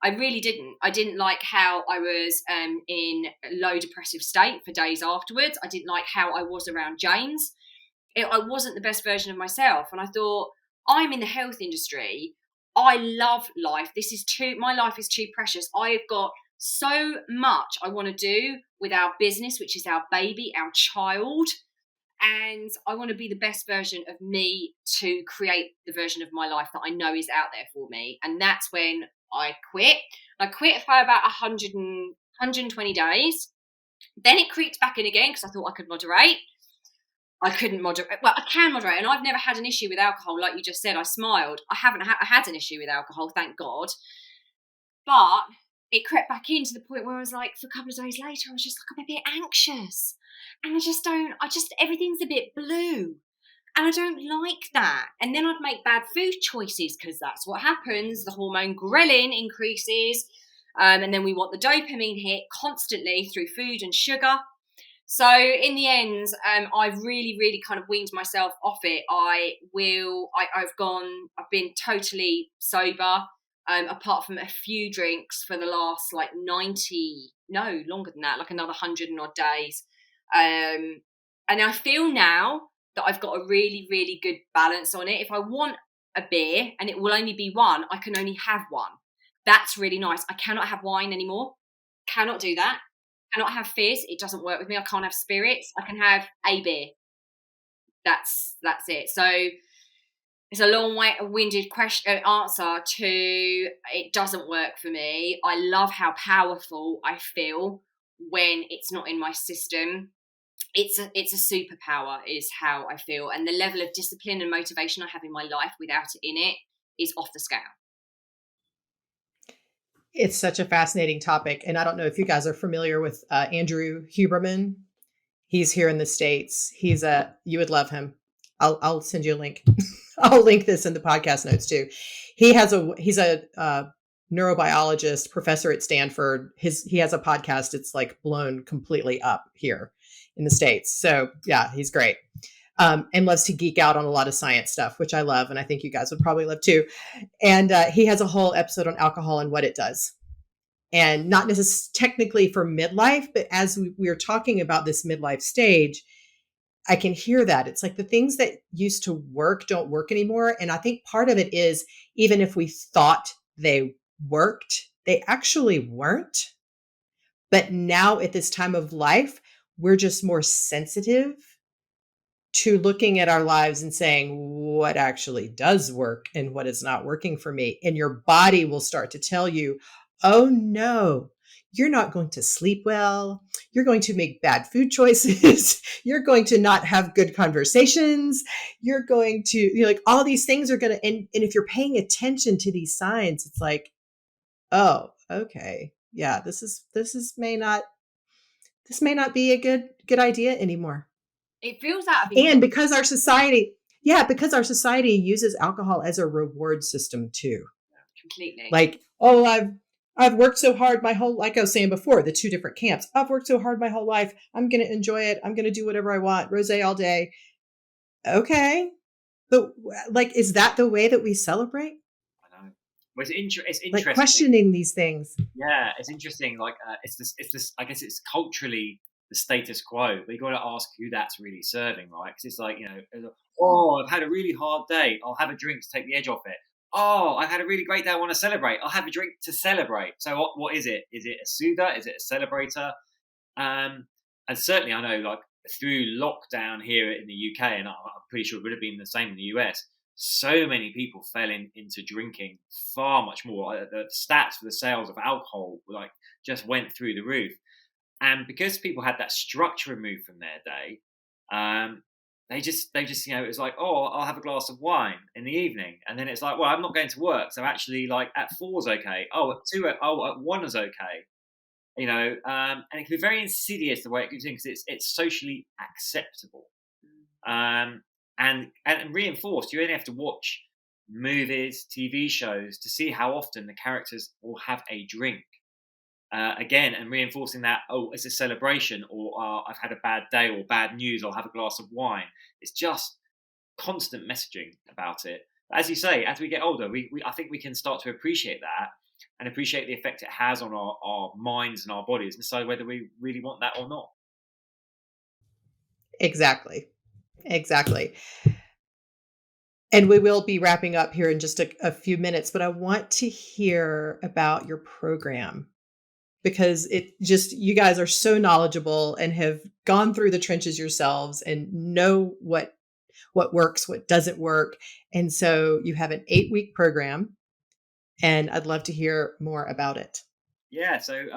I really didn't. I didn't like how I was in a low depressive state for days afterwards. I didn't like how I was around James. I wasn't the best version of myself. And I thought, I'm in the health industry. I love life. My life is too precious. I've got so much I want to do with our business, which is our baby, our child. And I want to be the best version of me to create the version of my life that I know is out there for me. And that's when I quit. I quit for about 120 days. Then it creeped back in again because I thought I could moderate. I couldn't moderate. Well, I can moderate, and I've never had an issue with alcohol. Like you just said, I smiled. I haven't had an issue with alcohol, thank God. But it crept back in to the point where I was like, for a couple of days later, I was just like, I'm a bit anxious. And everything's a bit blue. And I don't like that. And then I'd make bad food choices because that's what happens. The hormone ghrelin increases. And then we want the dopamine hit constantly through food and sugar. So in the end, I've really, really kind of weaned myself off it. I've been totally sober, apart from a few drinks for the last like 90, no, longer than that, like another 100 and odd days. And I feel now that I've got a really, really good balance on it. If I want a beer and it will only be one, I can only have one. That's really nice. I cannot have wine anymore. Cannot do that. Cannot have fizz. It doesn't work with me. I can't have spirits. I can have a beer. That's it. So it's a long-winded answer to it doesn't work for me. I love how powerful I feel when it's not in my system. It's a superpower is how I feel, and the level of discipline and motivation I have in my life without it in it is off the scale. It's such a fascinating topic. And I don't know if you guys are familiar with Andrew Huberman. He's here in the States. You would love him. I'll send you a link. I'll link this in the podcast notes too. He's a neurobiologist, professor at Stanford. He has a podcast. It's like blown completely up here in the States. So yeah, he's great. And loves to geek out on a lot of science stuff, which I love. And I think you guys would probably love too. And he has a whole episode on alcohol and what it does. And not necessarily technically for midlife, but as we are talking about this midlife stage, I can hear that. It's like the things that used to work don't work anymore. And I think part of it is, even if we thought they worked, they actually weren't. But now at this time of life, we're just more sensitive to looking at our lives and saying what actually does work and what is not working for me. And your body will start to tell you, oh no, you're not going to sleep well. You're going to make bad food choices. You're going to not have good conversations. You're going to, like, all these things are going to, and if you're paying attention to these signs, it's like, oh, okay. Yeah, this may not be a good idea anymore. It feels out of and because our society uses alcohol as a reward system too. Completely. Like, oh, I've worked so hard my whole, like I was saying before, the two different camps. I've worked so hard my whole life. I'm going to enjoy it. I'm going to do whatever I want. Rosé all day. Okay. But like, is that the way that we celebrate? I know. Well, it's interesting. Like questioning these things. Yeah, it's interesting. Like, it's this. I guess it's culturally the status quo, but you got to ask who that's really serving, right? Because it's like, oh, I've had a really hard day. I'll have a drink to take the edge off it. Oh, I've had a really great day. I want to celebrate. I'll have a drink to celebrate. So what is it? Is it a soother? Is it a celebrator? And certainly I know, like, through lockdown here in the UK, and I'm pretty sure it would have been the same in the US, so many people fell into drinking far much more. The stats for the sales of alcohol just went through the roof. And because people had that structure removed from their day, they just it was like, oh, I'll have a glass of wine in the evening, and then it's like, well, I'm not going to work, so actually, like, at 4's okay. Oh, at 2, at 1 is okay. And it can be very insidious the way it goes in, because it's socially acceptable, and reinforced. You only have to watch movies, TV shows to see how often the characters will have a drink. Again, and reinforcing that, oh, it's a celebration, or I've had a bad day or bad news, I'll have a glass of wine. It's just constant messaging about it. But as you say, as we get older, I think we can start to appreciate that and appreciate the effect it has on our minds and our bodies, and decide whether we really want that or not. Exactly. And And we will be wrapping up here in just a few minutes, but I want to hear about your program, because you guys are so knowledgeable and have gone through the trenches yourselves and know what works, what doesn't work. And so you have an 8-week program, and I'd love to hear more about it. Yeah. So, as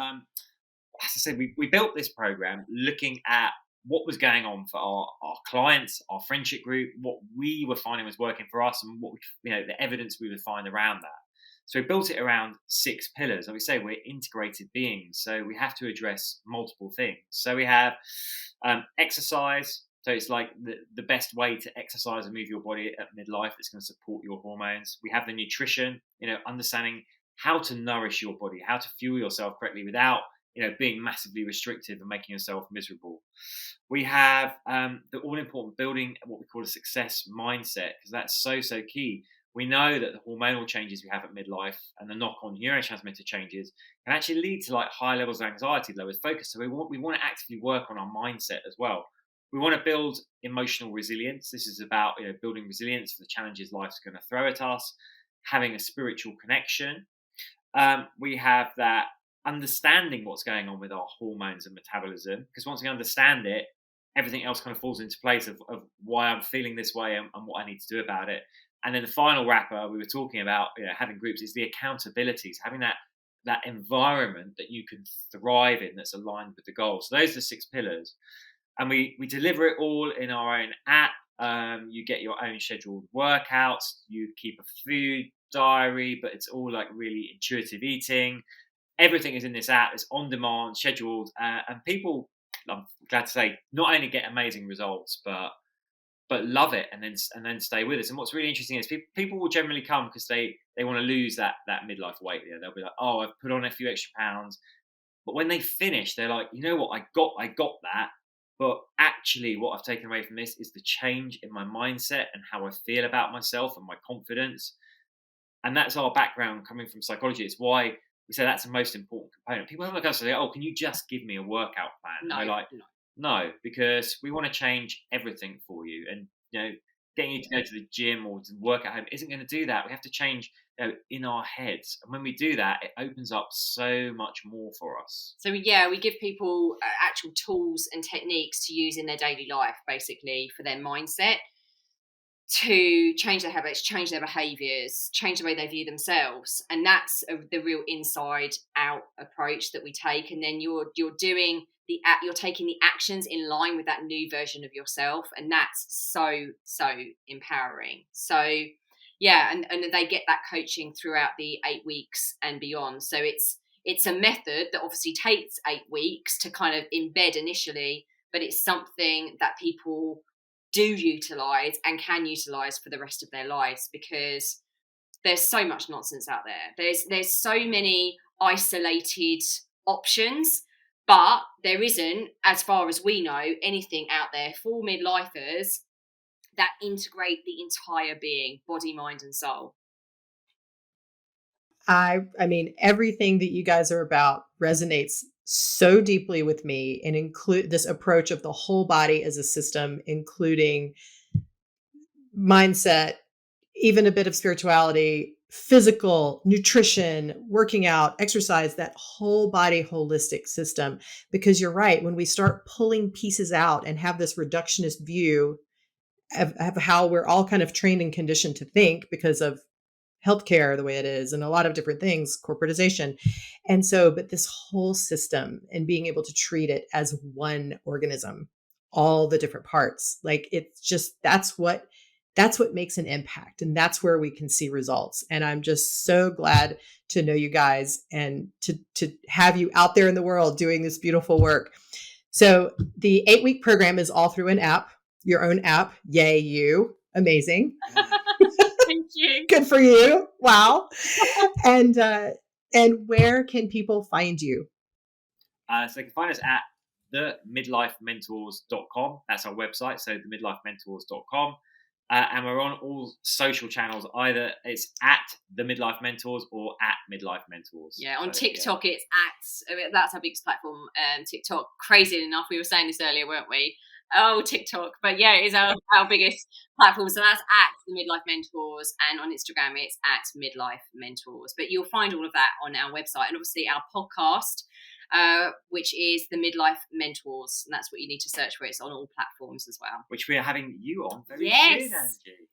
I said, we built this program looking at what was going on for our clients, our friendship group, what we were finding was working for us, and what the evidence we would find around that. So we built it around 6 pillars. And we say we're integrated beings, so we have to address multiple things. So we have exercise. So it's like the best way to exercise and move your body at midlife that's going to support your hormones. We have the nutrition, understanding how to nourish your body, how to fuel yourself correctly without being massively restrictive and making yourself miserable. We have the all-important building what we call a success mindset, because that's so key. We know that the hormonal changes we have at midlife and the knock-on neurotransmitter changes can actually lead to like high levels of anxiety, lowered focus. So we want to actively work on our mindset as well. We want to build emotional resilience. This is about building resilience for the challenges life's going to throw at us, having a spiritual connection. We have that understanding what's going on with our hormones and metabolism, because once we understand it, everything else kind of falls into place of why I'm feeling this way and what I need to do about it. And then the final wrapper we were talking about, having groups, is the accountabilities, having that environment that you can thrive in that's aligned with the goal. So those are the 6 pillars. And we deliver it all in our own app. You get your own scheduled workouts. You keep a food diary, but it's all like really intuitive eating. Everything is in this app. It's on demand, scheduled, and people, I'm glad to say, not only get amazing results, but love it and then stay with us. And what's really interesting is people will generally come because they want to lose that midlife weight. They'll be like, oh, I've put on a few extra pounds, but when they finish, they're like, you know what, I got that. But actually, what I've taken away from this is the change in my mindset and how I feel about myself and my confidence. And that's our background coming from psychology. It's why we say that's the most important component. People have look at us and say, oh, can you just give me a workout plan? No, and we're like, no, because we want to change everything for you. And, getting you to go to the gym or to work at home isn't going to do that. We have to change in our heads. And when we do that, it opens up so much more for us. So, we give people actual tools and techniques to use in their daily life, basically, for their mindset, to change their habits, change their behaviors, change the way they view themselves. And that's the real inside out approach that we take. And then you're taking the actions in line with that new version of yourself. And that's so empowering. So and they get that coaching throughout the 8 weeks and beyond. So it's a method that obviously takes 8 weeks to kind of embed initially, but it's something that people do utilize and can utilize for the rest of their lives, because there's so much nonsense out there. There's so many isolated options, but there isn't, as far as we know, anything out there for midlifers that integrate the entire being, body, mind, and soul. I mean, everything that you guys are about resonates so deeply with me, and include this approach of the whole body as a system, including mindset, even a bit of spirituality, physical, nutrition, working out, exercise, that whole body holistic system. Because you're right, when we start pulling pieces out and have this reductionist view of how we're all kind of trained and conditioned to think because of healthcare the way it is and a lot of different things, corporatization. And so, but this whole system and being able to treat it as one organism, all the different parts, like it's just, that's what makes an impact. And that's where we can see results. And I'm just so glad to know you guys and to have you out there in the world doing this beautiful work. So the 8-week program is all through an app, your own app. Yay, you. Amazing. Thank you. Good for you. Wow. And where can people find you? So they can find us at themidlifementors.com. That's our website. So themidlifementors.com. And we're on all social channels. Either it's at the Midlife Mentors or at Midlife Mentors. Yeah, on TikTok it's at, that's our biggest platform, TikTok. Crazy enough, we were saying this earlier, weren't we? Oh, TikTok. But yeah, it is our biggest platform. So that's at the Midlife Mentors, and on Instagram it's at Midlife Mentors. But you'll find all of that on our website, and obviously our podcast, which is the Midlife Mentors, and that's what you need to search for. It's on all platforms as well. Which we are having you on very soon, Angie.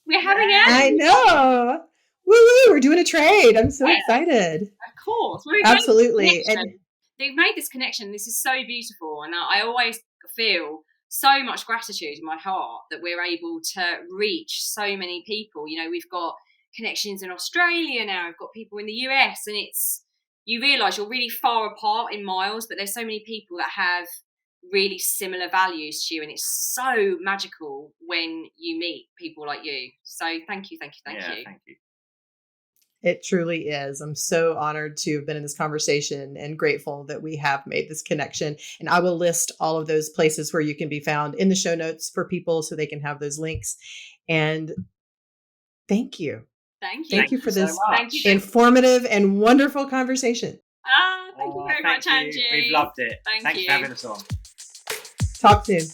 We're having Angie. I know. Woo! We're doing a trade. I'm so excited. Of course. Absolutely. And they've made this connection. This is so beautiful. And I always feel so much gratitude in my heart that we're able to reach so many people. You know, we've got connections in Australia now. We've got people in the US, and you realise you're really far apart in miles, but there's so many people that have really similar values to you, and it's so magical when you meet people like you. So thank you. Thank you. It truly is. I'm so honored to have been in this conversation and grateful that we have made this connection. And I will list all of those places where you can be found in the show notes for people so they can have those links. And thank you. Thank you for this so informative and wonderful conversation. Thank you very much, Angie. We've loved it. Thanks for having us on. Talk soon.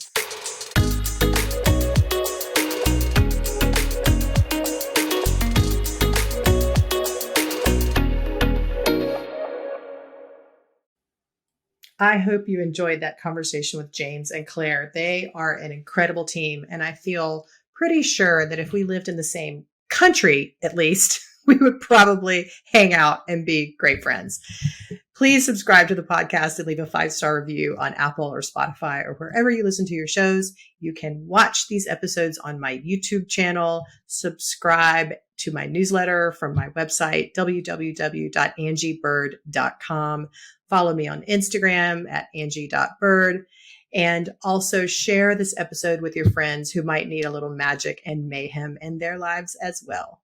I hope you enjoyed that conversation with James and Claire. They are an incredible team, and I feel pretty sure that if we lived in the same country, at least, we would probably hang out and be great friends. Please subscribe to the podcast and leave a 5-star review on Apple or Spotify or wherever you listen to your shows. You can watch these episodes on my YouTube channel, subscribe to my newsletter from my website, www.angiebird.com. Follow me on Instagram at angie.bird, and also share this episode with your friends who might need a little magic and mayhem in their lives as well.